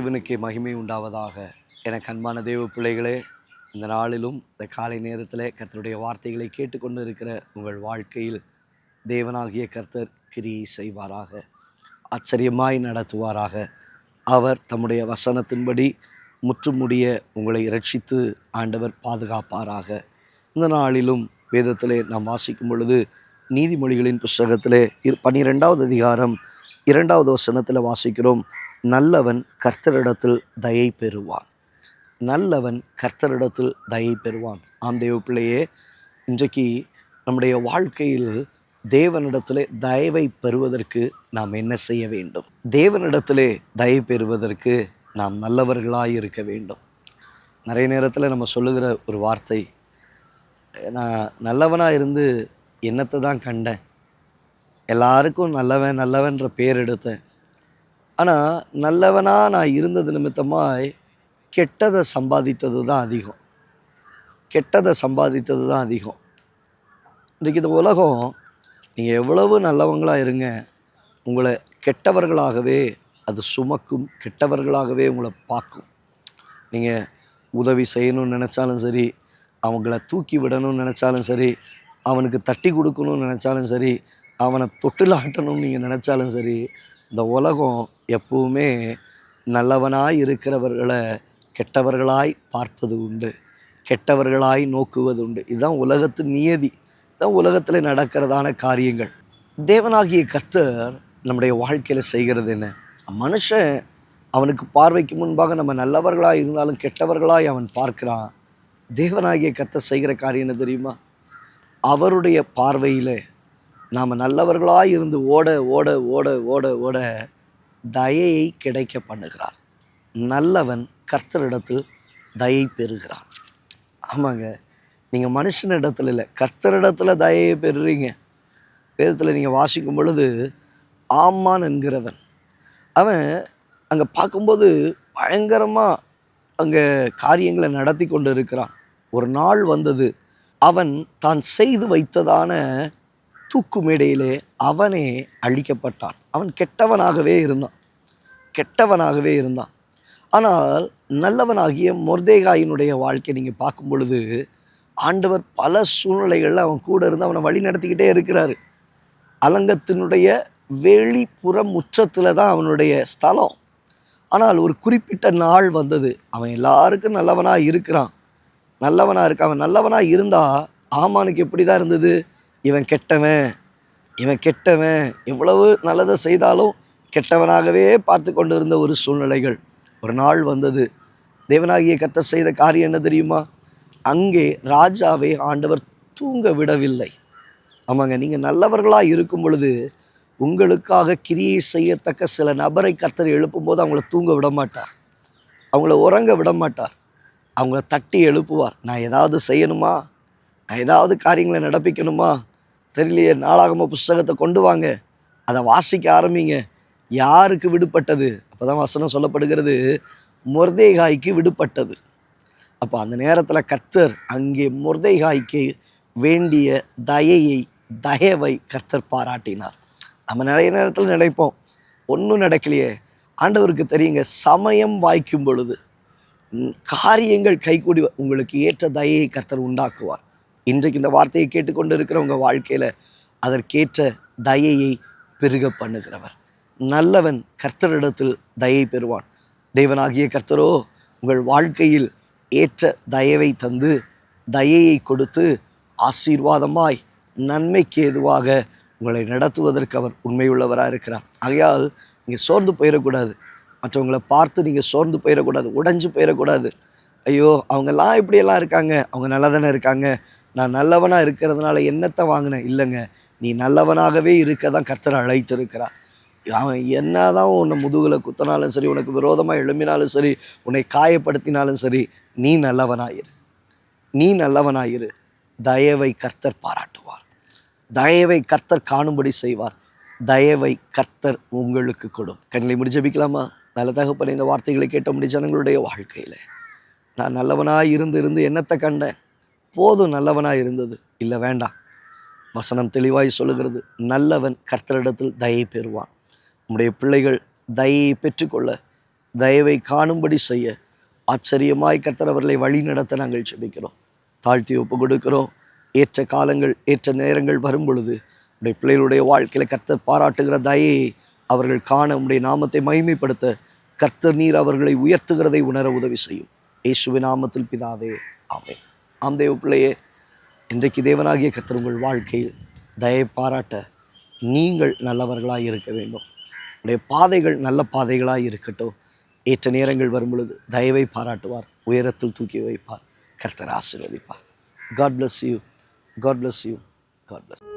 தேவனுக்கே மகிமை உண்டாவதாக. எனக்கு அன்பான தேவ பிள்ளைகளே, இந்த நாளிலும் இந்த காலை நேரத்தில் கர்த்தருடைய வார்த்தைகளை கேட்டுக்கொண்டு இருக்கிற உங்கள் வாழ்க்கையில் தேவனாகிய கர்த்தர் கிரியை செய்வாராக, ஆச்சரியமாய் நடத்துவாராக. அவர் தம்முடைய வசனத்தின்படி முற்றுமுடிய உங்களை இரட்சித்து ஆண்டவர் பாதுகாப்பாராக. இந்த நாளிலும் வேதத்திலே நாம் வாசிக்கும் பொழுது நீதிமொழிகளின் புஸ்தகத்திலே 12வது அதிகாரம் 2வது வசனத்தில் வாசிக்கிறோம், நல்லவன் கர்த்தரிடத்தில் தயை பெறுவான். நல்லவன் கர்த்தரிடத்தில் தயை பெறுவான். ஆம் தேவ பிள்ளையே, இன்றைக்கு நம்முடைய வாழ்க்கையில் தேவனிடத்திலே தயவை பெறுவதற்கு நாம் என்ன செய்ய வேண்டும்? தேவனிடத்திலே தயை பெறுவதற்கு நாம் நல்லவர்களாக இருக்க வேண்டும். நிறைய நேரத்தில் நம்ம சொல்லுகிற ஒரு வார்த்தை, நான் நல்லவனாக இருந்து என்னத்தை தான் கண்டேன், எல்லாருக்கும் நல்லவன் நல்லவன்ற பேர் எடுத்தேன், ஆனால் நல்லவனாக நான் இருந்தது நிமித்தமாய் கெட்டதை சம்பாதித்தது தான் அதிகம். கெட்டதை சம்பாதித்தது தான் அதிகம். இன்றைக்கு இந்த உலகம், நீங்கள் எவ்வளவு நல்லவங்களாக இருங்க, உங்களை கெட்டவர்களாகவே அது சுமக்கும், கெட்டவர்களாகவே உங்களை பார்க்கும். நீங்கள் உதவி செய்யணும்னு நினச்சாலும் சரி, அவங்கள தூக்கி விடணும்னு நினச்சாலும் சரி, அவனுக்கு தட்டி கொடுக்கணும்னு நினச்சாலும் சரி, அவனை தொட்டிலாட்டணும்னு நீங்கள் நினச்சாலும் சரி, இந்த உலகம் எப்பவுமே நல்லவனாய் இருக்கிறவர்களை கெட்டவர்களாய் பார்ப்பது உண்டு, கெட்டவர்களாய் நோக்குவது உண்டு. இதுதான் உலகத்தின் நியதி, இதுதான் உலகத்தில் நடக்கிறதான காரியங்கள். தேவனாகிய கர்த்தர் நம்முடைய வாழ்க்கையில் செய்கிறது என்ன? மனுஷன் அவனுக்கு பார்வைக்கு முன்பாக நம்ம நல்லவர்களாக இருந்தாலும் கெட்டவர்களாய் அவன் பார்க்கிறான். தேவனாகிய கர்த்தர் செய்கிற காரியம் என்ன தெரியுமா? அவருடைய பார்வையில் நாம் நல்லவர்களாக இருந்து ஓட ஓட ஓட ஓட ஓட தயையை கிடைக்க பண்ணுகிறார். நல்லவன் கர்த்தரிடத்தில் தயை பெறுகிறான். ஆமாங்க, நீங்கள் மனுஷனிடத்தில் இல்லை, கர்த்தரிடத்தில் தயையை பெறுறீங்க. வேதத்தில் நீங்கள் வாசிக்கும் பொழுது ஆமான் என்கிறவன், அவன் அங்கே பார்க்கும்போது பயங்கரமாக அங்கே காரியங்களை நடத்தி கொண்டு இருக்கிறான். ஒரு நாள் வந்தது, அவன் தான் செய்து வைத்ததான தூக்கு மேடையிலே அவனே அழிக்கப்பட்டான். அவன் கெட்டவனாகவே இருந்தான். ஆனால் நல்லவனாகிய மொர்தேகாயினுடைய வாழ்க்கை நீங்கள் பார்க்கும் பொழுது ஆண்டவர் பல சூழ்நிலைகளில் அவன் கூட இருந்து அவனை வழி நடத்திக்கிட்டே இருக்கிறாரு. அலங்கத்தினுடைய வெளிப்புற முற்றத்தில் தான் அவனுடைய ஸ்தலம். ஆனால் ஒரு குறிப்பிட்ட நாள் வந்தது, அவன் எல்லாருக்கும் நல்லவனாக இருக்கான். அவன் நல்லவனாக இருந்தால் ஆமானுக்கு எப்படி தான் இருந்தது? இவன் கெட்டவன், எவ்வளவு நல்லதை செய்தாலும் கெட்டவனாகவே பார்த்து கொண்டு இருந்த ஒரு சூழ்நிலைகள். ஒரு நாள் வந்தது, தேவனாகிய கர்த்தர் செய்த காரியம் என்ன தெரியுமா? அங்கே ராஜாவை ஆண்டவர் தூங்க விடவில்லை. ஆமாங்க, நீங்கள் நல்லவர்களாக இருக்கும் பொழுது உங்களுக்காக கிரியை செய்யத்தக்க சில நபரை கர்த்தர் எழுப்பும்போது அவங்கள தூங்க விட மாட்டார், அவங்கள உறங்க விட மாட்டார், அவங்கள தட்டி எழுப்புவார். நான் ஏதாவது செய்யணுமா, நான் ஏதாவது காரியங்களை நடப்பிக்கணுமா, தெரியலையே, நாளாகம புஸ்தகத்தை கொண்டு வாங்க, அதை வாசிக்க ஆரம்பிங்க. யாருக்கு விடுபட்டது? அப்போ தான் வசனம் சொல்லப்படுகிறது, மொர்தேகாய்க்கு விடுபட்டது. அப்போ அந்த நேரத்தில் கர்த்தர் அங்கே மொர்தேகாய்க்கு வேண்டிய தயவை கர்த்தர் பாராட்டினார். நம்ம நிறைய நேரத்தில் நினைப்போம், ஒன்றும் நடக்கலையே, ஆண்டவருக்கு தெரியுங்க, சமயம் வாய்க்கும் பொழுது காரியங்கள் கைகூடி உங்களுக்கு ஏற்ற தயையை கர்த்தர் உண்டாக்குவார். இன்றைக்கு இந்த வார்த்தையை கேட்டுக்கொண்டு இருக்கிற உங்கள் வாழ்க்கையில் அதற்கேற்ற தயையை பெருக பண்ணுகிறவர். நல்லவன் கர்த்தரிடத்தில் தயை பெறுவான். தேவனாகிய கர்த்தரோ உங்கள் வாழ்க்கையில் ஏற்ற தயவை தந்து தயையை கொடுத்து ஆசீர்வாதமாய் நன்மைக்கு ஏதுவாக உங்களை நடத்துவதற்கு அவர் உண்மையுள்ளவராக இருக்கிறார். ஆகையால் நீங்கள் சோர்ந்து போயிடக்கூடாது, மற்றவங்களை பார்த்து நீங்கள் சோர்ந்து போயிடக்கூடாது, உடைஞ்சு போயிடக்கூடாது. ஐயோ, அவங்கெல்லாம் இப்படியெல்லாம் இருக்காங்க, அவங்க நல்லா தானே இருக்காங்க, நான் நல்லவனாக இருக்கிறதுனால என்னத்தை வாங்கினேன்? இல்லைங்க, நீ நல்லவனாகவே இருக்க தான் கர்த்தர் அழைத்திருக்கிறார். அவன் என்ன தான் உன்னை முதுகில் குத்தினாலும் சரி, உனக்கு விரோதமாக எழும்பினாலும் சரி, உன்னை காயப்படுத்தினாலும் சரி, நீ நல்லவனாயிரு. தயவை கர்த்தர் பாராட்டுவார், தயவை கர்த்தர் காணும்படி செய்வார், தயவை கர்த்தர் உங்களுக்கு கொடும். கண்களை முடி ஜெபிக்கலாமா? நல்ல தகப்பனே, இந்த வார்த்தைகளை கேட்ட முடிய ஜனங்களுடைய வாழ்க்கையில் நான் நல்லவனாக இருந்து என்னத்தை கண்டேன்? போதும் நல்லவனாக இருந்தது இல்லை, வேண்டாம். வசனம் தெளிவாய் சொல்லுகிறது, நல்லவன் கர்த்தரிடத்தில் தயை பெறுவான். நம்முடைய பிள்ளைகள் தயையை பெற்றுக்கொள்ள தயவை காணும்படி செய்ய ஆச்சரியமாய் கர்த்தர் அவர்களை வழி நடத்த நாங்கள் ஜெபிக்கிறோம். தாழ்த்தி ஒப்பு கொடுக்கிறோம். ஏற்ற காலங்கள் ஏற்ற நேரங்கள் வரும் பொழுது உடைய பிள்ளைகளுடைய வாழ்க்கையில் கர்த்தர் பாராட்டுகிற தயையை அவர்கள் காண உடைய நாமத்தை மகிமைப்படுத்த கர்த்தர் நீர் அவர்களை உயர்த்துகிறதை உணர உதவி செய்யும். இயேசுவின் நாமத்தில் பிதாவே, ஆமென். ஆம் தேவ பிள்ளையே, இன்றைக்கு தேவனாகிய கர்த்தர் உங்கள் வாழ்க்கையில் தயை பாராட்ட நீங்கள் நல்லவர்களாய் இருக்க வேண்டும். உடைய பாதைகள் நல்ல பாதைகளாய் இருக்கட்டும். ஏற்ற நேரங்கள் வரும் பொழுது தயவை பாராட்டுவார், உயரத்தில் தூக்கி வைப்பார், கர்த்தர் ஆசீர்வதிப்பார். God bless you. God bless you. God bless you.